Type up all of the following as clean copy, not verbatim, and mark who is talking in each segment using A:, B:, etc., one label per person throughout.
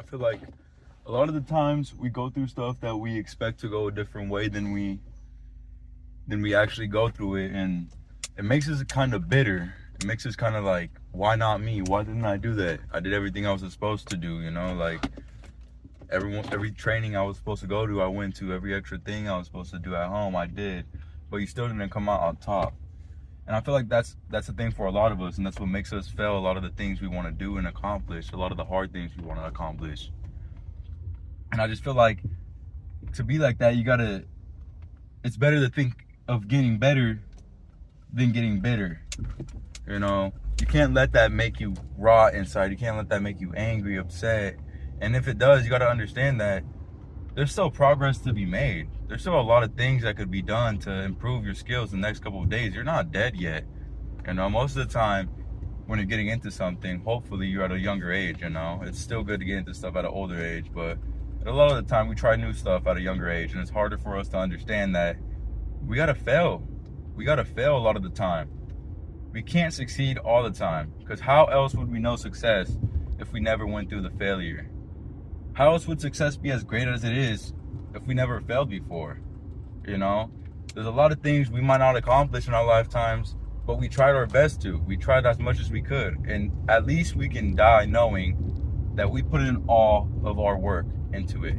A: I feel like a lot of the times we go through stuff that we expect to go a different way than we actually go through it, and it makes us kind of bitter. It makes us kind of like, why not me? Why didn't I do that? I did everything I was supposed to do, like every training I was supposed to go to, I went to. Every extra thing I was supposed to do at home, I did. But you still didn't come out on top. And I feel like that's the thing for a lot of us, and that's what makes us fail a lot of the things we want to do and accomplish, a lot of the hard things we want to accomplish. And I just feel like to be like that, it's better to think of getting better than getting bitter. You can't let that make you rot inside. You can't let that make you angry, upset. And if it does, you got to understand that there's still progress to be made. There's still a lot of things that could be done to improve your skills in the next couple of days. You're not dead yet. Most of the time when you're getting into something, hopefully you're at a younger age. It's still good to get into stuff at an older age, but a lot of the time we try new stuff at a younger age, and it's harder for us to understand that we gotta fail. We gotta fail a lot of the time. We can't succeed all the time, because how else would we know success if we never went through the failure? How else would success be as great as it is if we never failed before? There's a lot of things we might not accomplish in our lifetimes, but we tried our best to. We tried as much as we could, and at least we can die knowing that we put in all of our work into it.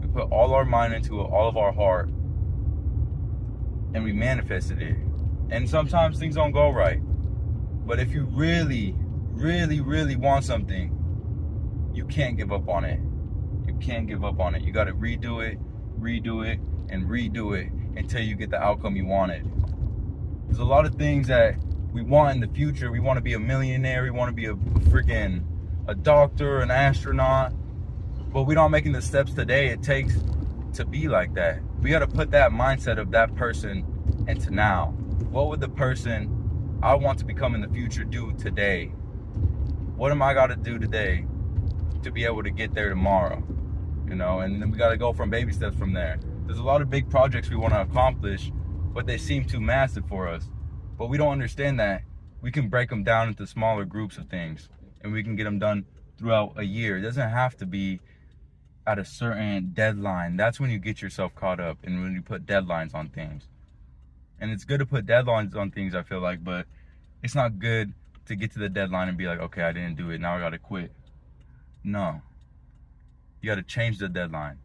A: We put all our mind into it, all of our heart, and we manifested it. And sometimes things don't go right, but if you really, really, really want something, you can't give up on it. You can't give up on it. You got to redo it, and redo it until you get the outcome you wanted. There's a lot of things that we want in the future. We want to be a millionaire. We want to be a doctor, an astronaut, but we're not making the steps today it takes to be like that. We got to put that mindset of that person into now. What would the person I want to become in the future do today? What am I got to do today to be able to get there tomorrow? And then we got to go from baby steps from there. There's a lot of big projects we want to accomplish, but they seem too massive for us. But we don't understand that we can break them down into smaller groups of things, and we can get them done throughout a year. It doesn't have to be at a certain deadline. That's when you get yourself caught up, and when you put deadlines on things. And it's good to put deadlines on things, I feel like, but it's not good to get to the deadline and be like, okay, I didn't do it, now I gotta quit. No. You gotta change the deadline.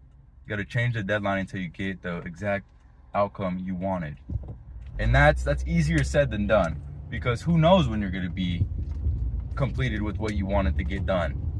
A: You gotta change the deadline until you get the exact outcome you wanted. And that's easier said than done, because who knows when you're gonna be completed with what you wanted to get done.